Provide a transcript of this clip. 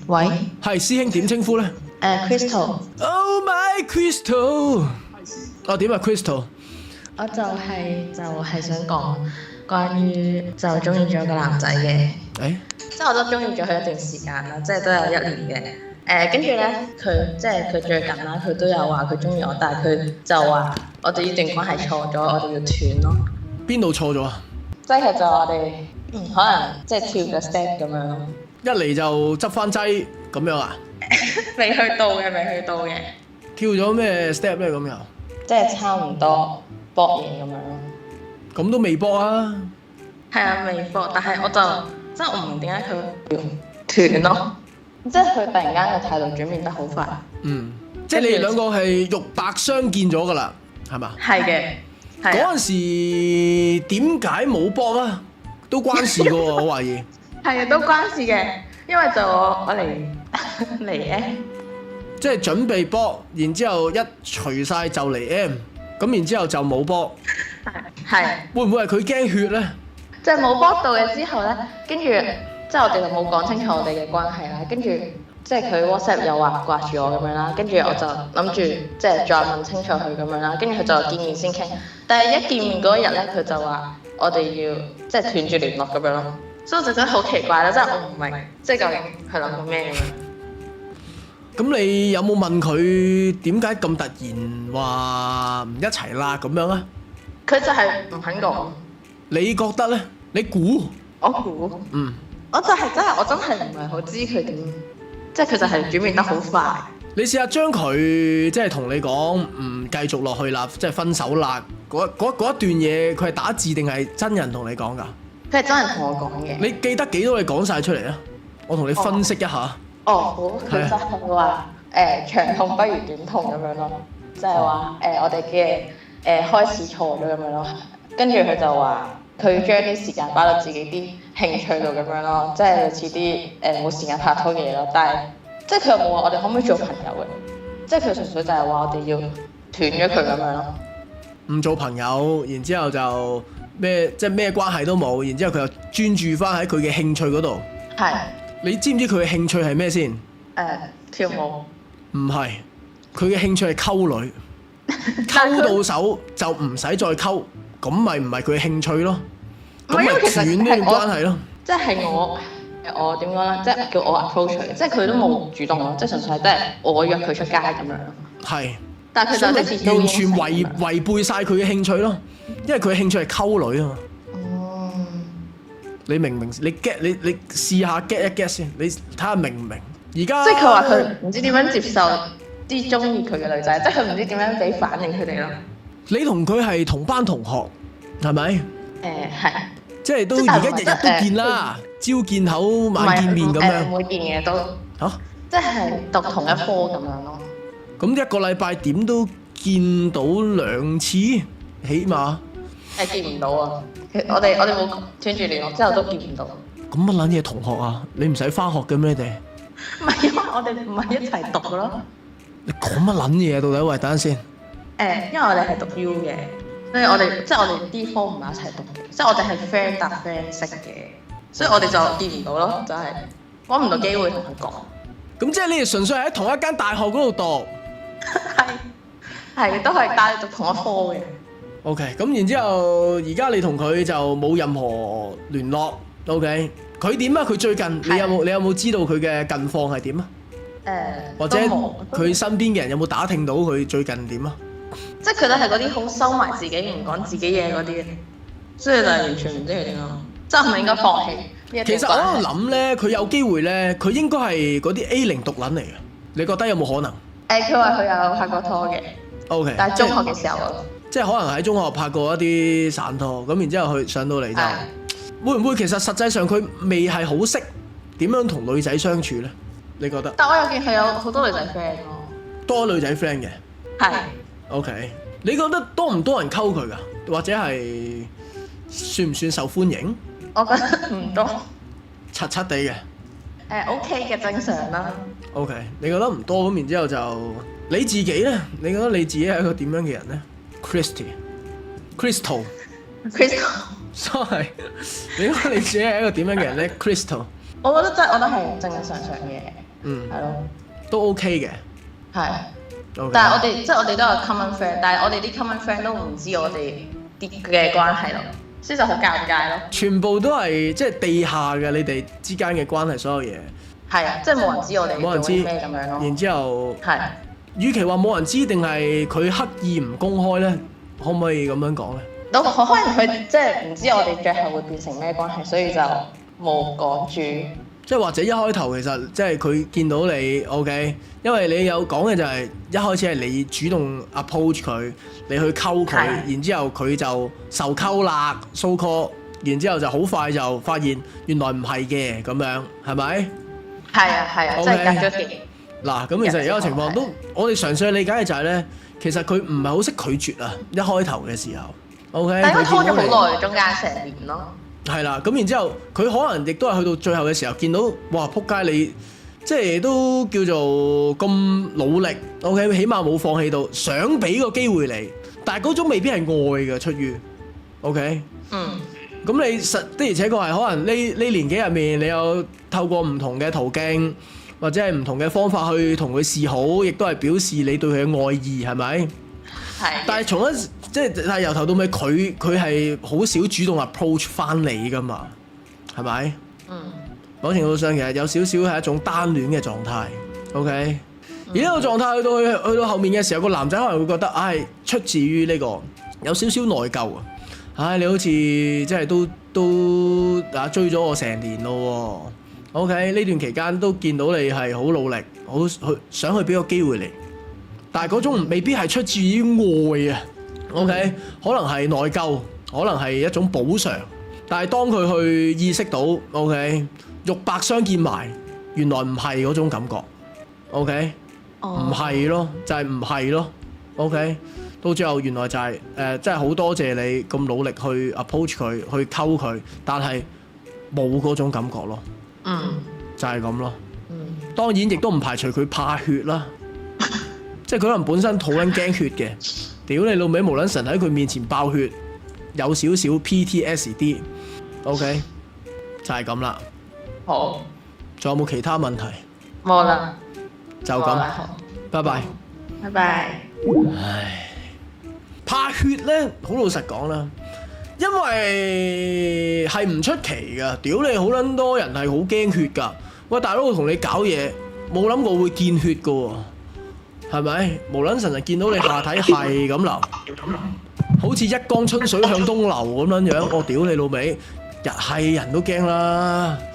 喂，係師兄點稱呼咧Crystal， ？Oh my Crystal！點啊 Crystal？我就係想講關於就中意咗個男仔嘅，即係我都中意咗佢一段時間啦，即係都有1年嘅。跟住咧，佢最近啦，佢都有話佢中意我，但係佢就話我哋呢段關係錯咗，我哋要斷咯。邊度錯咗啊？即係佢就話我哋可能即係跳個 step 咁樣咯。一嚟就執翻劑咁樣啊？未去到嘅。跳咗咩 step 咧？咁又即係差唔多搏嘢咁樣咯。咁都未搏啊？係啊，未搏，但係我真係我唔明點解佢要斷咯。即係佢突然間嘅態度轉變得好快。即係你哋兩個係肉白相見咗㗎啦，係嘛？係嘅。嗰陣時點解冇搏啊？都關事㗎喎，我懷疑。係啊，都關事嘅，因為就我嚟 M，即係準備搏，然之後一除晒就嚟 M，咁然之後就冇搏。係。會唔會係佢驚血咧？即係冇搏到嘅之後咧，跟住即係我哋就冇講清楚我哋嘅關係啦。跟住即係佢 WhatsApp 又話掛住我咁樣啦，跟住我就諗住即係再問清楚佢咁樣啦。跟住佢就見面先傾，但係一見面嗰一日咧，佢就話我哋要即係斷絕聯絡咁樣咯。所以我就覺得好奇怪啦，即係我唔明，即係究竟佢諗緊咩咁樣。咁你有冇問佢點解咁突然話唔一齊啦咁樣啊？佢就係唔肯講。你覺得咧？你估？我估。我真係唔係好知佢點，即係佢就係轉變得好快。你試下將佢即係同你講唔繼續落去啦，即係分手啦嗰一段嘢，佢係打字定係真人同你講㗎？佢係真人同我講嘅。你記得幾多？你講晒出嚟啊！我同你分析一下。好，佢就係話長痛不如短痛咁樣咯，即係話我哋嘅開始錯咗咁樣咯。跟住佢就話佢將啲時間擺到自己啲興趣度咁樣咯，即係類似啲冇時間拍拖嘅嘢咯。但係即係佢又冇話我哋可唔可以做朋友嘅，即係佢純粹就係話我哋要斷咗佢咁樣咯。唔做朋友，然之後就即係咩關係都冇，然之後佢又專注翻喺佢嘅興趣嗰度。係。你知唔知佢嘅興趣係咩先？跳舞。唔係，佢嘅興趣係溝女，溝到手就唔使再溝，咁咪唔係佢嘅興趣咯，咁咪斷呢段關係咯。即係我點講咧？即係叫我 approach 佢，即係佢都冇主動咯，即係純粹係即係我約佢出街咁樣。係。但係佢就一次都完全違背晒佢嘅興趣咯，因為佢嘅興趣係溝女啊嘛。你明唔明？你 get 你試下 get 一 get 先，你睇下明唔明？而家即係佢話佢唔知點樣接受啲中意佢嘅女仔，即係佢唔知點樣俾反應佢哋咯。你同佢係同班同學係咪？係。即係都而家日日都見啦，朝見口晚見面咁樣。每件嘢都即係讀同一科咁樣咯。咁一個禮拜點都見到2次，起碼。見唔到啊！我哋冇斷住聯絡之後都見唔到。咁乜撚嘢同學啊？你唔使返學嘅咩？你哋？唔係，因為我哋唔係一齊讀嘅咯。你講乜撚嘢啊？到底？喂，等陣先。因為我哋係讀 U 嘅，所以我哋啲科唔係一齊讀嘅，即係我哋係 friend 搭 friend 識嘅，所以我哋就見唔到咯，就係揾唔到機會同佢講。咁即係你哋純粹係喺同一間大學嗰度讀？係都係，但係讀同一科嘅。OK，咁然之後，而家你同佢就冇任何聯絡。OK，佢點啊？佢最近你有冇知道佢嘅近況係點啊？或者佢身邊嘅人有冇打聽到佢最近點啊？即係佢都係嗰啲好收埋自己唔講自己嘢嗰啲，所以就係完全唔知佢點咯。即係係咪應該放棄？其實我喺度諗咧，佢有機會咧，佢應該係嗰啲 A0毒撚嚟嘅。你覺得有冇可能？佢話佢有拍過拖嘅。OK，但係中學嘅時候咯。即係可能喺中學拍過一啲散拖，咁然之後佢上到嚟就會唔會其實實際上佢未係好識點樣同女仔相處咧？你覺得？但我又見佢有好多女仔 friend 咯。多女仔 friend 嘅。係。OK，你覺得多唔多人溝佢㗎？或者係算唔算受歡迎？我覺得唔多。柒柒地嘅。OK 嘅正常啦。OK，你覺得唔多咁，然之後就你自己咧？你覺得你自己係一個點樣嘅人咧？Crystal， sorry， 你覺得你自己係一個點樣嘅人咧？Crystal， 我覺得係正正常常嘅，係咯，都 OK 嘅。係。Okay. 但係我哋我哋都有 common friend，但係我哋啲 common friend 都唔知我哋啲嘅關係咯，所以就好尷尬咯。全部都係即係地下嘅，你哋之間嘅關係所有嘢。係啊，即係冇人知我哋做啲咩咁樣咯。然之後係，與其話冇人知，定係佢刻意唔公開咧，可唔可以咁樣講咧？都可能佢即係唔知我哋最後會變成咩關係，所以就冇講住。即係或者一開頭其實即係佢見到你 OK， 因為你有講嘅就係一開始係你主動 approach 佢，你去溝佢，然之後佢就受溝啦，so call，然之後就好快就發現原來唔係嘅咁樣，係咪？係啊，即係隔咗幾嗱，咁其實而家個情況都，我哋嘗試去理解嘅就係咧，其實佢唔係好識拒絕啊，一開頭嘅時候 OK， 但係拖咗好耐，中間成年咯。係啦，咁然之後佢可能亦都係去到最後嘅時候，見到哇撲街你，即係都叫做咁努力 ，OK， 起碼冇放棄到，想俾個機會你，但係嗰種未必係愛嘅，出於 OK，咁你實的而且確係可能呢年紀入面，你有透過唔同嘅途徑或者係唔同嘅方法去同佢示好，亦都係表示你對佢嘅愛意，係咪？係。但係從一即係由頭到尾，佢係好少主動 approach 翻你噶嘛，係咪？某程度上其實有少少係一種單戀嘅狀態 ，OK。而呢個狀態去到後面嘅時候，個男仔可能會覺得，出自於呢個有少少內疚啊！你好似即係都追咗我成年咯喎 ，OK。呢段期間都見到你係好努力，好想去俾個機會你，但係嗰種未必係出自於愛啊。OK， 可能係內疚，可能係一種補償，但係當佢去意識到 OK， 肉白相見埋，原來唔係嗰種感覺 OK， 唔係咯，就係唔係咯 OK， 到最後原來就係真係好多謝你咁努力去 approach 佢，去溝佢，但係冇嗰種感覺咯，就係咁咯，當然亦都唔排除佢怕血啦，即係佢可能本身好撚驚血嘅。屌你老味無撚神喺佢面前爆血，有少少 PTSD，OK， 就係咁啦。好，仲有冇其他問題？冇啦，就咁，拜拜。拜拜。唉，怕血咧，好老實講啦，因為係唔出奇噶。屌你好撚多人係好驚血噶。喂，大佬我同你搞嘢，冇諗過會見血噶喎。係咪？無撚神就見到你下體係咁流，好似一江春水向東流咁樣樣。我屌你老味，係人都驚啦〜